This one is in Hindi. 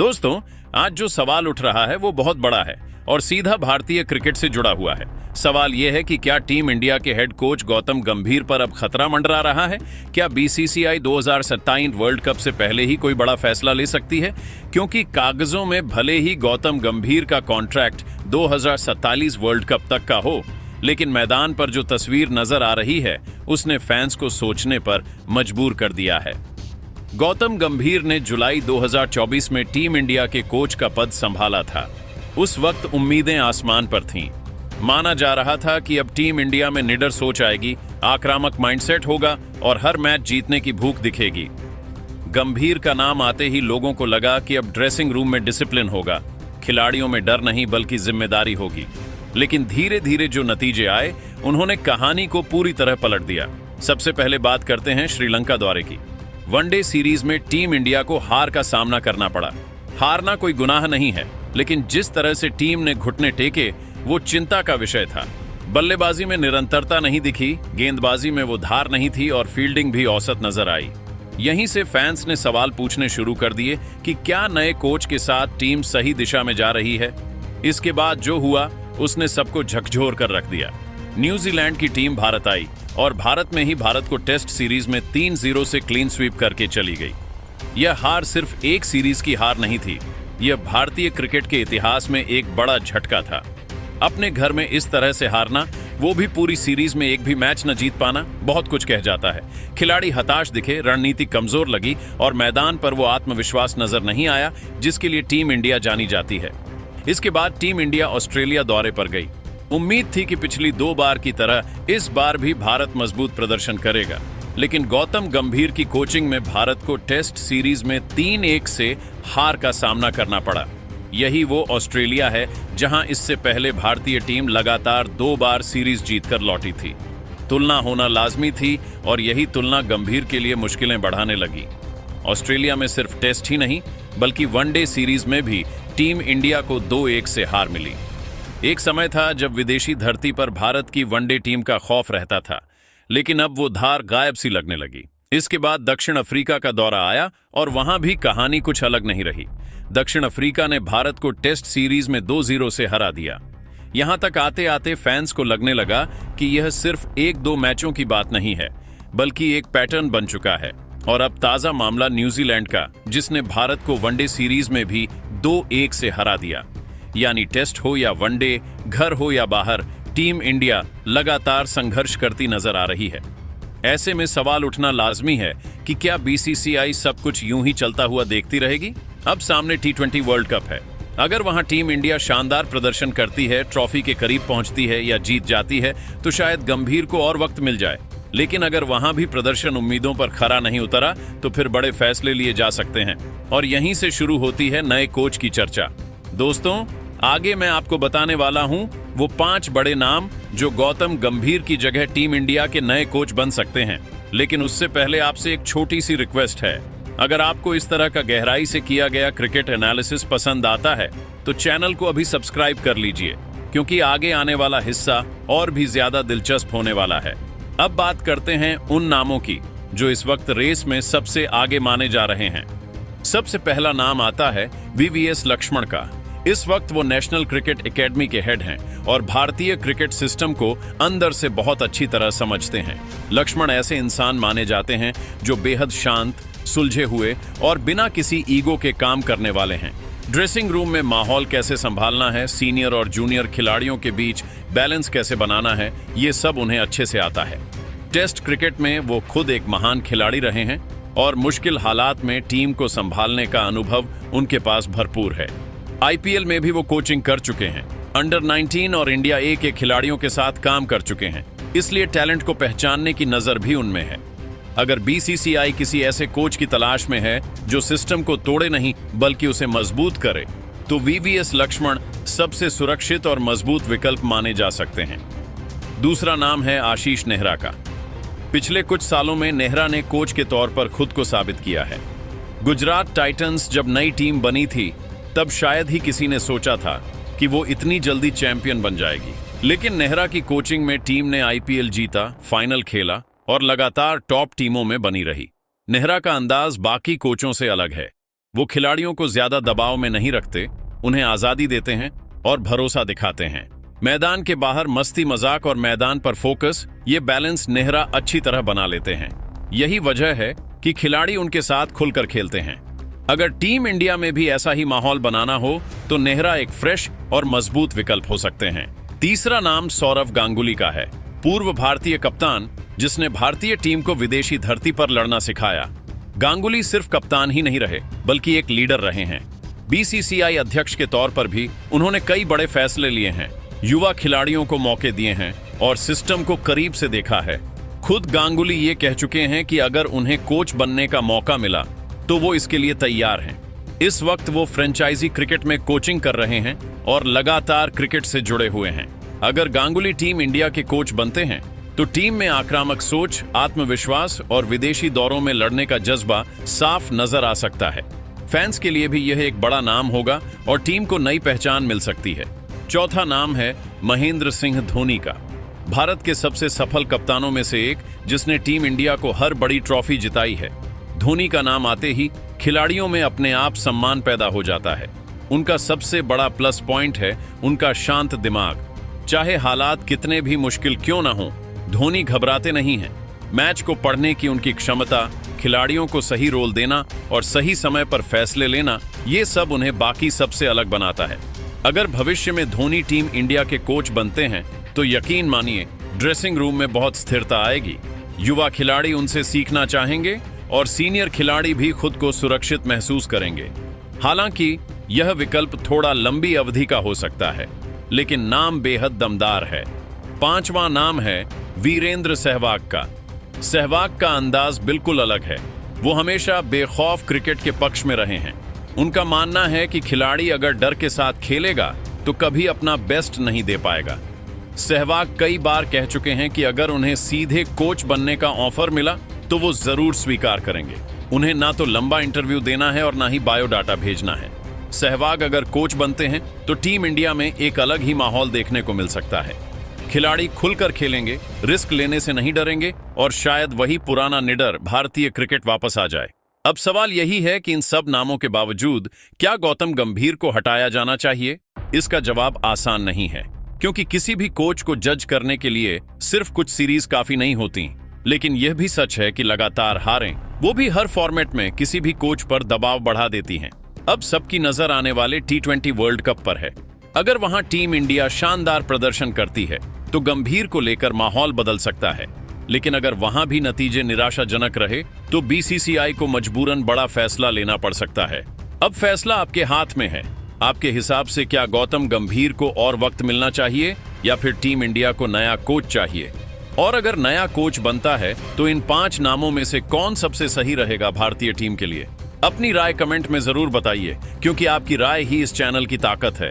दोस्तों, आज जो सवाल उठ रहा है वो बहुत बड़ा है और सीधा भारतीय क्रिकेट से जुड़ा हुआ है। सवाल यह है कि क्या टीम इंडिया के हेड कोच गौतम गंभीर पर अब खतरा मंडरा रहा है? क्या बीसीसीआई 2027 वर्ल्ड कप से पहले ही कोई बड़ा फैसला ले सकती है? क्योंकि कागजों में भले ही गौतम गंभीर का कॉन्ट्रैक्ट 2047 वर्ल्ड कप तक का हो, लेकिन मैदान पर जो तस्वीर नजर आ रही है उसने फैंस को सोचने पर मजबूर कर दिया है। गौतम गंभीर ने जुलाई 2024 में टीम इंडिया के कोच का पद संभाला था। उस वक्त उम्मीदें आसमान पर थीं। माना जा रहा था कि अब टीम इंडिया में निडर सोच आएगी, आक्रामक माइंडसेट होगा और हर मैच जीतने की भूख दिखेगी। गंभीर का नाम आते ही लोगों को लगा कि अब ड्रेसिंग रूम में डिसिप्लिन होगा, खिलाड़ियों में डर नहीं बल्कि जिम्मेदारी होगी। लेकिन धीरे धीरे जो नतीजे आए उन्होंने कहानी को पूरी तरह पलट दिया। सबसे पहले बात करते हैं श्रीलंका दौरे की। वनडे सीरीज में टीम इंडिया को हार का सामना करना पड़ा। हारना कोई गुनाह नहीं है, लेकिन जिस तरह से टीम ने घुटने टेके वो चिंता का विषय था। बल्लेबाजी में निरंतरता नहीं दिखी, गेंदबाजी में वो धार नहीं थी और फील्डिंग भी औसत नजर आई। यहीं से फैंस ने सवाल पूछने शुरू कर दिए कि क्या नए कोच के साथ टीम सही दिशा में जा रही है। इसके बाद जो हुआ उसने सबको झकझोर कर रख दिया। न्यूजीलैंड की टीम भारत आई और भारत में ही भारत को टेस्ट सीरीज में 3-0 से क्लीन स्वीप करके चली गई। यह हार सिर्फ एक सीरीज की हार नहीं थी, यह भारतीय क्रिकेट के इतिहास में एक बड़ा झटका था। अपने घर में इस तरह से हारना, वो भी पूरी सीरीज में एक भी मैच न जीत पाना, बहुत कुछ कह जाता है। खिलाड़ी हताश दिखे, रणनीति कमजोर लगी और मैदान पर वो आत्मविश्वास नजर नहीं आया जिसके लिए टीम इंडिया जानी जाती है। इसके बाद टीम इंडिया ऑस्ट्रेलिया दौरे पर गई। उम्मीद थी कि पिछली 2 बार की तरह इस बार भी भारत मजबूत प्रदर्शन करेगा, लेकिन गौतम गंभीर की कोचिंग में भारत को टेस्ट सीरीज में 3-1 से हार का सामना करना पड़ा। यही वो ऑस्ट्रेलिया है जहां इससे पहले भारतीय टीम लगातार 2 बार सीरीज जीतकर लौटी थी। तुलना होना लाजमी थी और यही तुलना गंभीर के लिए मुश्किलें बढ़ाने लगी। ऑस्ट्रेलिया में सिर्फ टेस्ट ही नहीं बल्कि वनडे सीरीज में भी टीम इंडिया को 2-1 से हार मिली। एक समय था जब विदेशी धरती पर भारत की वनडे टीम का खौफ रहता था, लेकिन अब वो धार गायब सी लगने लगी। इसके बाद दक्षिण अफ्रीका का दौरा आया और वहां भी कहानी कुछ अलग नहीं रही। दक्षिण अफ्रीका ने भारत को टेस्ट सीरीज में 2-0 से हरा दिया। यहां तक आते आते फैंस को लगने लगा कि यह सिर्फ 1-2 मैचों की बात नहीं है बल्कि एक पैटर्न बन चुका है। और अब ताजा मामला न्यूजीलैंड का, जिसने भारत को वनडे सीरीज में भी 2-1 से हरा दिया। यानी टेस्ट हो या वनडे, घर हो या बाहर, टीम इंडिया लगातार संघर्ष करती नजर आ रही है। ऐसे में सवाल उठना लाजमी है कि क्या बीसीसीआई सब कुछ यूं ही चलता हुआ देखती रहेगी? अब सामने T20 वर्ल्ड कप है। अगर वहां टीम इंडिया शानदार प्रदर्शन करती है, ट्रॉफी के करीब पहुंचती है या जीत जाती है तो शायद गंभीर को और वक्त मिल जाए। लेकिन अगर वहां भी प्रदर्शन उम्मीदों पर खरा नहीं उतरा तो फिर बड़े फैसले लिए जा सकते हैं और यहीं से शुरू होती है नए कोच की चर्चा। दोस्तों, आगे मैं आपको बताने वाला हूं वो 5 बड़े नाम जो गौतम गंभीर की जगह टीम इंडिया के नए कोच बन सकते हैं। लेकिन उससे पहले आपसे एक छोटी सी रिक्वेस्ट है। अगर आपको इस तरह का गहराई से किया गया क्रिकेट एनालिसिस पसंद आता है तो चैनल को अभी सब्सक्राइब कर लीजिए, क्योंकि आगे आने वाला हिस्सा और भी ज्यादा दिलचस्प होने वाला है। अब बात करते हैं उन नामों की जो इस वक्त रेस में सबसे आगे माने जा रहे हैं। सबसे पहला नाम आता है VVS लक्ष्मण का। इस वक्त वो नेशनल क्रिकेट एकेडमी के हेड हैं और भारतीय क्रिकेट सिस्टम को अंदर से बहुत अच्छी तरह समझते हैं। लक्ष्मण ऐसे इंसान माने जाते हैं जो बेहद शांत, सुलझे हुए और बिना किसी ईगो के काम करने वाले हैं। ड्रेसिंग रूम में माहौल कैसे संभालना है, सीनियर और जूनियर खिलाड़ियों के बीच बैलेंस कैसे बनाना है, ये सब उन्हें अच्छे से आता है। टेस्ट क्रिकेट में वो खुद एक महान खिलाड़ी रहे हैं और मुश्किल हालात में टीम को संभालने का अनुभव उनके पास भरपूर है। IPL में भी वो कोचिंग कर चुके हैं। अंडर 19 और इंडिया A के खिलाड़ियों के साथ काम कर चुके हैं, इसलिए टैलेंट को पहचानने की नजर भी उनमें है। अगर बीसीसीआई किसी ऐसे कोच की तलाश में है जो सिस्टम को तोड़े नहीं बल्कि उसे मजबूत करे, तो VVS लक्ष्मण सबसे सुरक्षित और मजबूत विकल्प माने जा सकते हैं। दूसरा नाम है आशीष नेहरा का। पिछले कुछ सालों में नेहरा ने कोच के तौर पर खुद को साबित किया है। गुजरात टाइटंस जब नई टीम बनी थी तब शायद ही किसी ने सोचा था कि वो इतनी जल्दी चैंपियन बन जाएगी। लेकिन नेहरा की कोचिंग में टीम ने IPL जीता, फाइनल खेला और लगातार टॉप टीमों में बनी रही। नेहरा का अंदाज बाकी कोचों से अलग है। वो खिलाड़ियों को ज्यादा दबाव में नहीं रखते, उन्हें आजादी देते हैं और भरोसा दिखाते हैं। मैदान के बाहर मस्ती मजाक और मैदान पर फोकस, ये बैलेंस नेहरा अच्छी तरह बना लेते हैं। यही वजह है कि खिलाड़ी उनके साथ खुलकर खेलते हैं। अगर टीम इंडिया में भी ऐसा ही माहौल बनाना हो तो नेहरा एक फ्रेश और मजबूत विकल्प हो सकते हैं। तीसरा नाम सौरव गांगुली का है, पूर्व भारतीय कप्तान जिसने भारतीय टीम को विदेशी धरती पर लड़ना सिखाया। गांगुली सिर्फ कप्तान ही नहीं रहे बल्कि एक लीडर रहे हैं। बीसीसीआई अध्यक्ष के तौर पर भी उन्होंने कई बड़े फैसले लिए हैं, युवा खिलाड़ियों को मौके दिए हैं और सिस्टम को करीब से देखा है। खुद गांगुली ये कह चुके हैं कि अगर उन्हें कोच बनने का मौका मिला तो वो इसके लिए तैयार हैं। इस वक्त वो फ्रेंचाइजी क्रिकेट में कोचिंग कर रहे हैं और लगातार क्रिकेट से जुड़े हुए हैं। अगर गांगुली टीम इंडिया के कोच बनते हैं तो टीम में आक्रामक सोच, आत्मविश्वास और विदेशी दौरों में लड़ने का जज्बा साफ नजर आ सकता है। फैंस के लिए भी यह एक बड़ा नाम होगा और टीम को नई पहचान मिल सकती है। चौथा नाम है महेंद्र सिंह धोनी का, भारत के सबसे सफल कप्तानों में से एक जिसने टीम इंडिया को हर बड़ी ट्रॉफी जिताई है। धोनी का नाम आते ही खिलाड़ियों में अपने आप सम्मान पैदा हो जाता है। उनका सबसे बड़ा प्लस पॉइंट है उनका शांत दिमाग। चाहे हालात कितने भी मुश्किल क्यों ना हो, धोनी घबराते नहीं हैं। मैच को पढ़ने की उनकी क्षमता, खिलाड़ियों को सही रोल देना और सही समय पर फैसले लेना, ये सब उन्हें बाकी सबसे अलग बनाता है। अगर भविष्य में धोनी टीम इंडिया के कोच बनते हैं तो यकीन मानिए ड्रेसिंग रूम में बहुत स्थिरता आएगी। युवा खिलाड़ी उनसे सीखना चाहेंगे और सीनियर खिलाड़ी भी खुद को सुरक्षित महसूस करेंगे। हालांकि यह विकल्प थोड़ा लंबी अवधि का हो सकता है, लेकिन नाम बेहद दमदार है। पांचवा नाम है वीरेंद्र सहवाग का। सहवाग का अंदाज बिल्कुल अलग है। वो हमेशा बेखौफ क्रिकेट के पक्ष में रहे हैं। उनका मानना है कि खिलाड़ी अगर डर के साथ खेलेगा तो कभी अपना बेस्ट नहीं दे पाएगा। सहवाग कई बार कह चुके हैं कि अगर उन्हें सीधे कोच बनने का ऑफर मिला तो वो जरूर स्वीकार करेंगे। उन्हें ना तो लंबा इंटरव्यू देना है और ना ही बायोडाटा भेजना है। सहवाग अगर कोच बनते हैं तो टीम इंडिया में एक अलग ही माहौल देखने को मिल सकता है। खिलाड़ी खुलकर खेलेंगे, रिस्क लेने से नहीं डरेंगे और शायद वही पुराना निडर भारतीय क्रिकेट वापस आ जाए। अब सवाल यही है कि इन सब नामों के बावजूद क्या गौतम गंभीर को हटाया जाना चाहिए? इसका जवाब आसान नहीं है, क्योंकि किसी भी कोच को जज करने के लिए सिर्फ कुछ सीरीज काफी नहीं होती। लेकिन यह भी सच है कि लगातार हारें, वो भी हर फॉर्मेट में किसी भी कोच पर दबाव बढ़ा देती हैं। अब सबकी नजर आने वाले T20 वर्ल्ड कप पर है। अगर वहां टीम इंडिया शानदार प्रदर्शन करती है तो गंभीर को लेकर माहौल बदल सकता है। लेकिन अगर वहां भी नतीजे निराशाजनक रहे तो बीसीसीआई को मजबूरन बड़ा फैसला लेना पड़ सकता है। अब फैसला आपके हाथ में है। आपके हिसाब से क्या गौतम गंभीर को और वक्त मिलना चाहिए या फिर टीम इंडिया को नया कोच चाहिए? और अगर नया कोच बनता है तो इन 5 नामों में से कौन सबसे सही रहेगा भारतीय टीम के लिए? अपनी राय कमेंट में जरूर बताइए, क्योंकि आपकी राय ही इस चैनल की ताकत है।